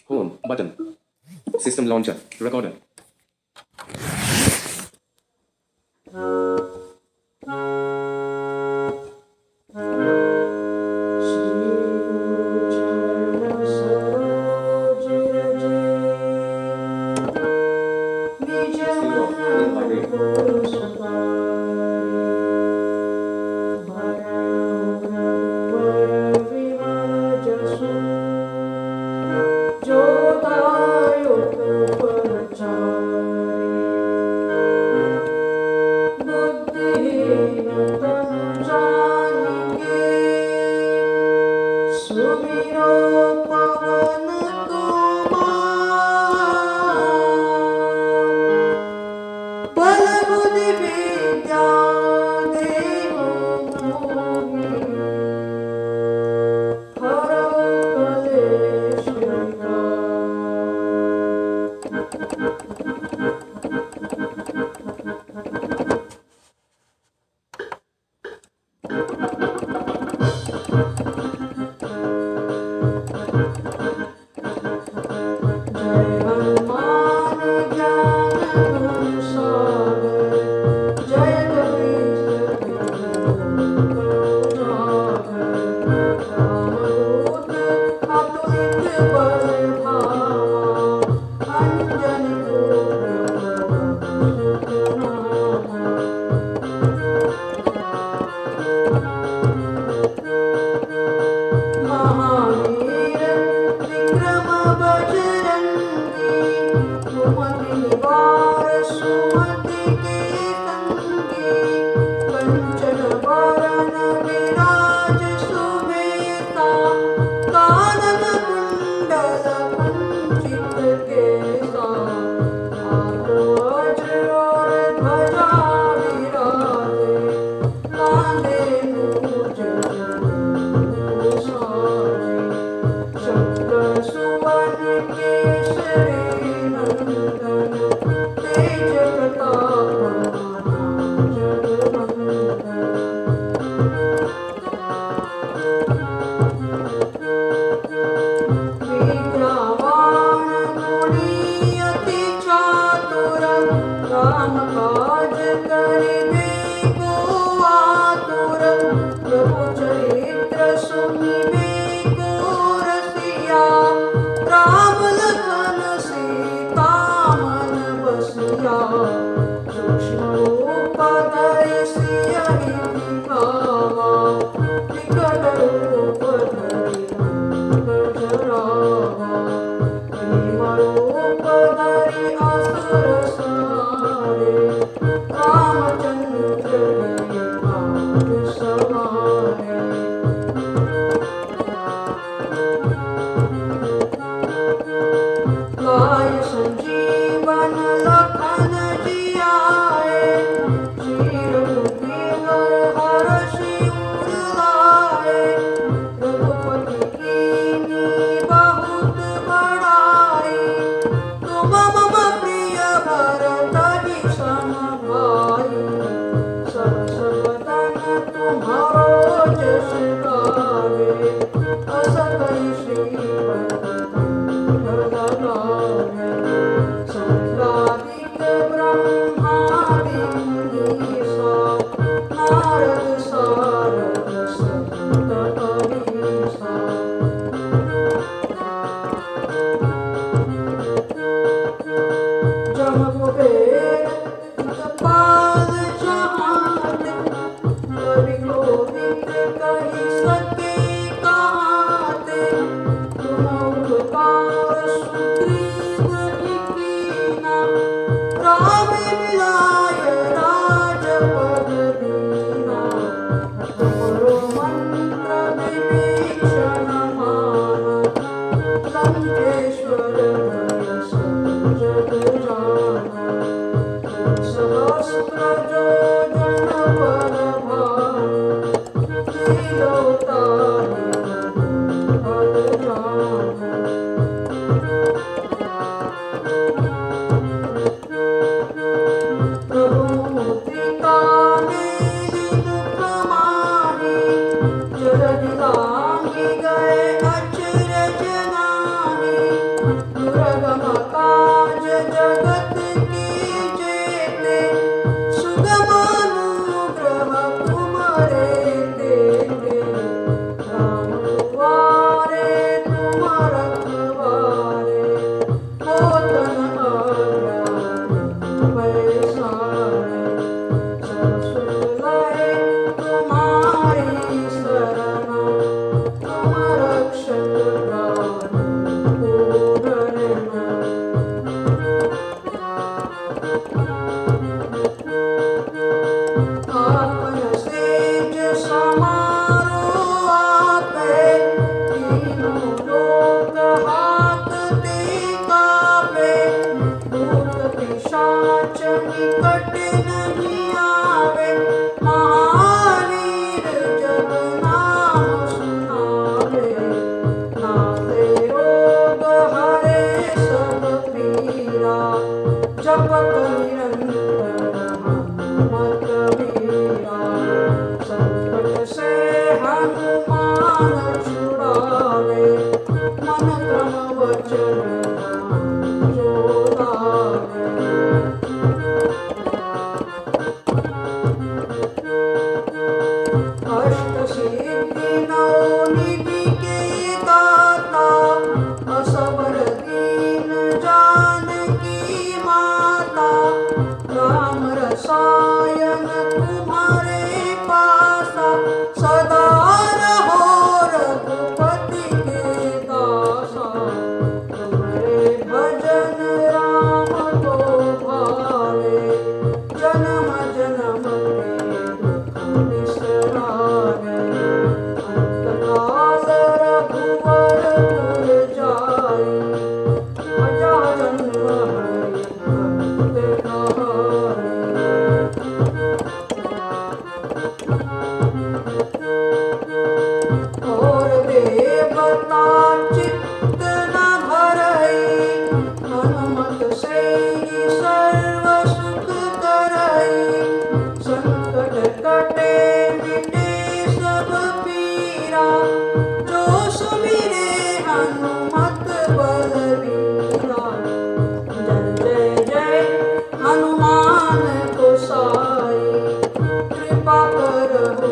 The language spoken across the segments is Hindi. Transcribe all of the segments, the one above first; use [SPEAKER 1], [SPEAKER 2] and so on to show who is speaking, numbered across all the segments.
[SPEAKER 1] Home button. System launcher. Recorder.
[SPEAKER 2] निकट नहीं आवे, महावीर जब नाम सुनावे। नासे रोग हरे सब पीरा, जपत निरंतर हनुमत वीरा। संकट से हनुमान छुड़ावे, मन क्रम वचन जो लावे। अष्ट सिद्धि नौ निधि के दाता, असबर दीन जानकी माता। राम रसायन तुम्हारे पासा, सदा रहो रघुपति के दासा। तुम्हारे भजन राम को भावे, जन्म जन्म के दुख बिसरावे। अंतकाल रघुवर पुर जाई, अजानन हरि भक्त कहाई। और देवता चित्त न धरई, हनुमत से ही सर्व सुख करई। संकट कटे मिटे सब पीरा, जो सुमिरे हनुमत बलवीरा। जय जय जय हनुमान गोसाई, कृपा करहु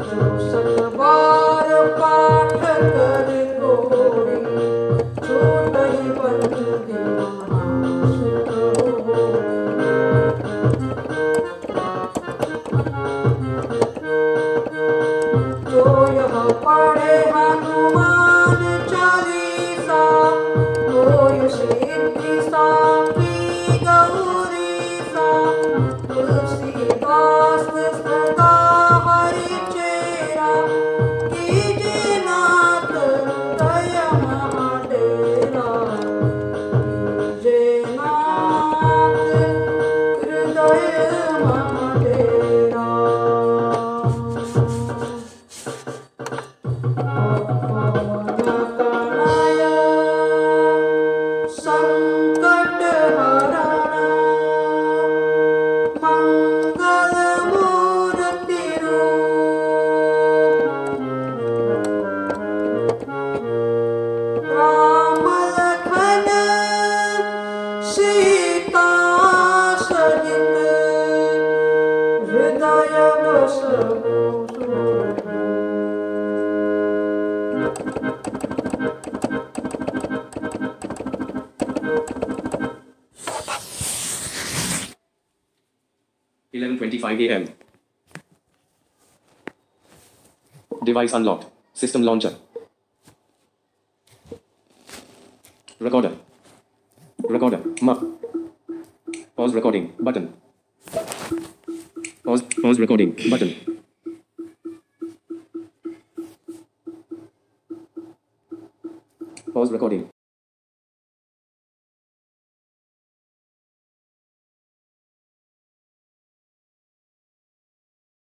[SPEAKER 2] जो सत बार पाठ कर कोई, छूटहि बंधु महासुख होई। जो यह पढ़े हनुमान चालीसा, होय सिद्धि साखी गौरीसा। तुलसीदास सदा हरि चेरा, कीजे नाथ हृदय महाडेरा। कीजे नाथ हृदय महाडेरा। पवन तनय संकट हरण, मंगल मूर्ति रूप। राम लखन सीता सहित, हृदय बसहु सुरभूप।
[SPEAKER 1] 11:25 a.m. Device unlocked. System launcher. Recorder. Recorder. Pause recording button. Pause recording button. Pause recording.